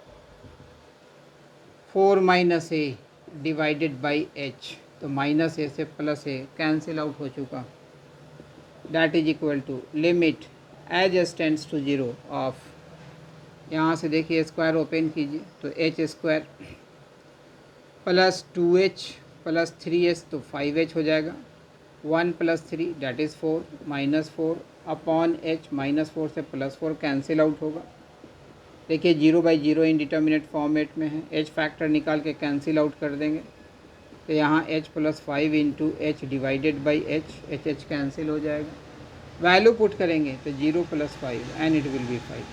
4 - a divided by h। तो -a से +a कैंसिल आउट हो चुका। That is equal to limit as h tends to 0 of, यहाँ से देखिए स्क्वायर ओपन कीजिए तो h² + 2h + 3h तो 5h हो जाएगा। 1 + 3 दैट इज़ 4 -4 अपॉन h -4 से +4 कैंसिल आउट होगा। देखिए 0/0 इंडिटर्मिनेट फॉर्मेट में है, h फैक्टर निकाल के कैंसिल आउट कर देंगे। तो यहाँ h + 5 into h divided by h cancel हो जाएगा। वैल्यू पुट करेंगे तो 0 + 5 एंड इट विल बी 5।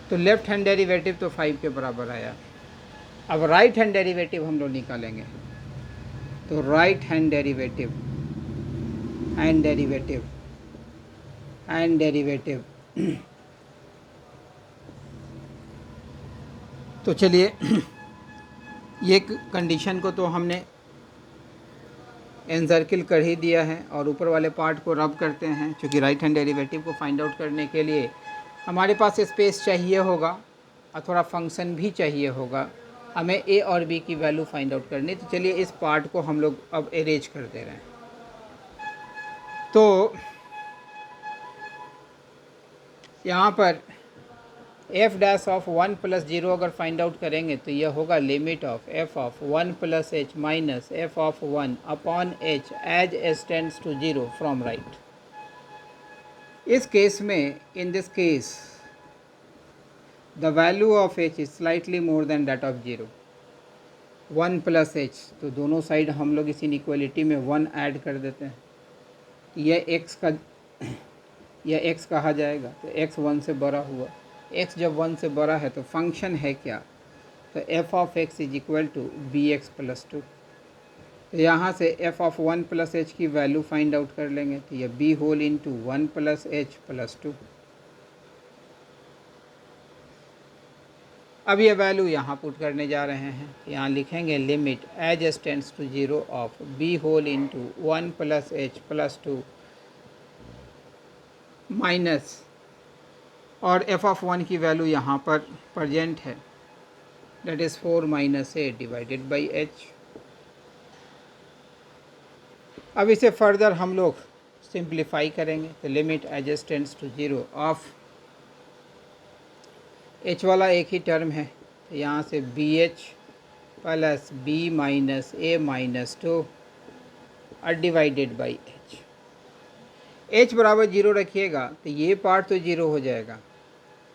तो लेफ्ट हैंड डेरिवेटिव तो 5 के बराबर आया। अब राइट हैंड डेरिवेटिव हम लोग निकालेंगे। तो राइट हैंड डेरिवेटिव तो चलिए ये कंडीशन को तो हमने एनसर्किल कर ही दिया है और ऊपर वाले पार्ट को रब करते हैं, क्योंकि राइट हैंड डेरिवेटिव को फाइंड आउट करने के लिए हमारे पास स्पेस चाहिए होगा और थोड़ा फंक्शन भी चाहिए होगा। हमें ए और बी की वैल्यू फाइंड आउट करनी। तो चलिए इस पार्ट को हम लोग अब अरेंज कर दे रहे हैं। तो यहाँ पर एफ डैश ऑफ 1 प्लस 0 अगर फाइंड आउट करेंगे तो यह होगा limit of F of 1 plus H minus F of 1 upon H as H tends to 0 from right. इस केस में, in this case, the value of h is slightly more than that of 0। 1 plus h, तो दोनों side हम लोग इस inequality में 1 add कर देते हैं। यह x कहा जाएगा, तो x 1 से बड़ा हुआ। x जब 1 से बड़ा है तो फंक्शन है क्या, तो f of x is equal to b x plus 2। तो यहाँ से f ऑफ 1 प्लस एच की वैल्यू फाइंड आउट कर लेंगे, तो यह b whole into 1 plus h plus 2। अब ये वैल्यू यहाँ पुट करने जा रहे हैं। यहाँ लिखेंगे limit as H tends to 0 of b whole into 1 plus h plus 2 minus, और f ऑफ 1 की वैल्यू यहाँ पर प्रेजेंट है, that is 4 minus a divided by h। अब इसे फर्दर हम लोग सिंप्लीफाई करेंगे, तो limit as H tends to 0 of h वाला एक ही टर्म है, तो यहाँ से b h plus b minus a minus 2 और डिवाइडेड बाई h बराबर 0 रखिएगा तो ये पार्ट तो 0 हो जाएगा,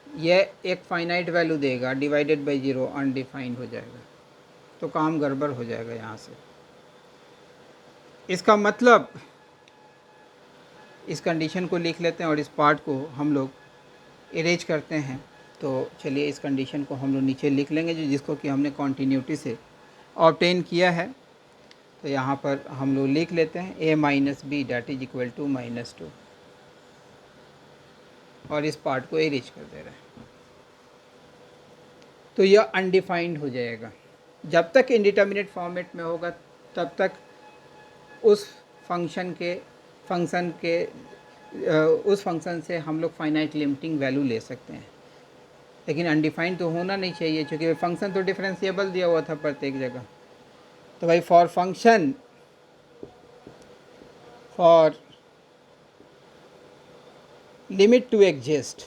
यह एक फाइनाइट वैल्यू देगा, डिवाइडेड बाई 0 अनडिफाइंड हो जाएगा, तो काम गड़बड़ हो जाएगा यहाँ से। इसका मतलब इस कंडीशन को लिख लेते हैं और इस पार्ट को हम लोग इरेज करते हैं। तो चलिए इस कंडीशन को हम लोग नीचे लिख लेंगे, जिसको कि हमने कॉन्टीन्यूटी से ऑब्टेन किया है। तो यहाँ पर हम लोग लिख लेते हैं a minus b that is equal to -2, और इस पार्ट को एरिज कर दे रहे हैं। तो यह अनडिफाइंड हो जाएगा। जब तक इंडिटर्मिनेट फॉर्मेट में होगा तब तक उस फंक्शन से हम लोग फाइनाइट लिमिटिंग वैल्यू ले सकते हैं, लेकिन अनडिफाइंड तो होना नहीं चाहिए, क्योंकि फंक्शन तो डिफरेंशिएबल दिया हुआ था प्रत्येक जगह। तो भाई for function for limit to exist,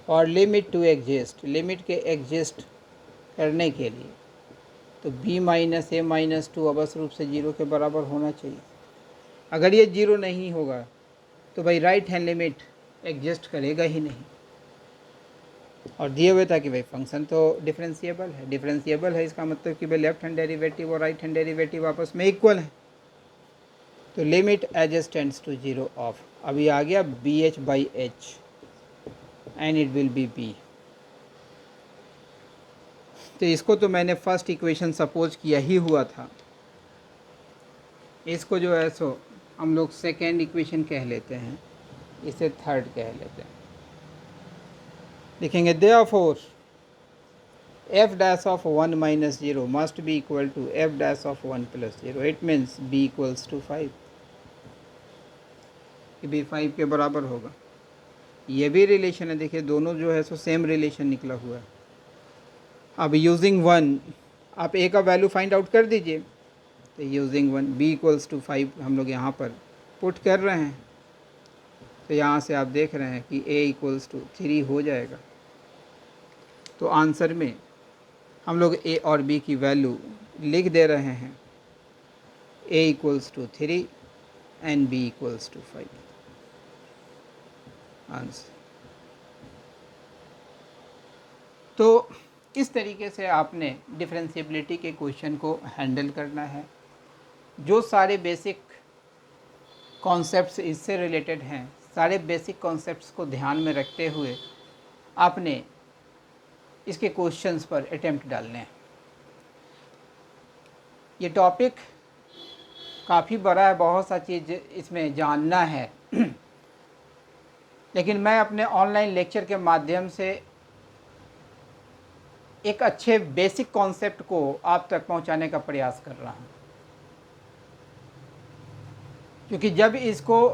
और लिमिट टू एग्जिस्ट, लिमिट के एग्जिस्ट करने के लिए, तो b माइनस ए माइनस 2 अवश्य रूप से 0 के बराबर होना चाहिए। अगर ये 0 नहीं होगा तो भाई राइट हैंड लिमिट एग्जिस्ट करेगा ही नहीं। और दिए हुए था कि भाई फंक्शन तो डिफरेंशिएबल है, डिफरेंशिएबल है इसका मतलब कि भाई लेफ्ट हैंड डेरिवेटिव और राइट हैंड डेरिवेटिव आपस में इक्वल है। तो limit as H tends to 0 of, अभी आ गया b h by h and it will be b. तो इसको तो मैंने फर्स्ट इक्वेशन सपोज किया ही हुआ था, इसको जो है सो हम लोग सेकेंड इक्वेशन कह लेते हैं, इसे थर्ड कह लेते हैं। लिखेंगे therefore f dash of 1 minus 0 must be equal to f dash of 1 plus 0. It means b equals to 5, कि b 5 के बराबर होगा। ये भी रिलेशन है, देखिए दोनों जो है सो सेम रिलेशन निकला हुआ है। अब यूजिंग 1 आप a का वैल्यू फाइंड आउट कर दीजिए, तो यूजिंग 1 b इक्वल्स टू 5 हम लोग यहाँ पर पुट कर रहे हैं। तो यहाँ से आप देख रहे हैं कि a इक्वल्स टू 3 हो जाएगा। तो आंसर में हम लोग a और b की वैल्यू लिख दे रहे हैं, a equals to 3 and b equals to 5 answer. तो इस तरीके से आपने डिफरेंशिएबिलिटी के क्वेश्चन को हैंडल करना है। जो सारे बेसिक कॉन्सेप्ट्स इससे रिलेटेड हैं, सारे बेसिक कॉन्सेप्ट्स को ध्यान में रखते हुए आपने इसके क्वेश्चंस पर अटेम्प्ट डालने हैं। ये टॉपिक काफ़ी बड़ा है, बहुत सा चीज़ इसमें जानना है लेकिन मैं अपने ऑनलाइन लेक्चर के माध्यम से एक अच्छे बेसिक कॉन्सेप्ट को आप तक पहुंचाने का प्रयास कर रहा हूं, क्योंकि जब इसको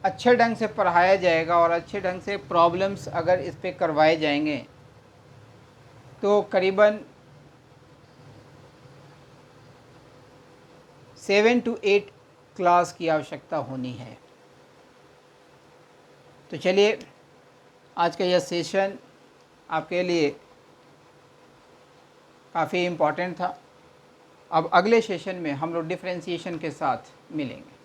अच्छे ढंग से पढ़ाया जाएगा और अच्छे ढंग से प्रॉब्लम्स अगर इस पे करवाए जाएंगे तो करीबन 7 to 8 क्लास की आवश्यकता होनी है। तो चलिए, आज का यह सेशन आपके लिए काफ़ी इम्पोर्टेंट था। अब अगले सेशन में हम लोग डिफरेंशिएशन के साथ मिलेंगे।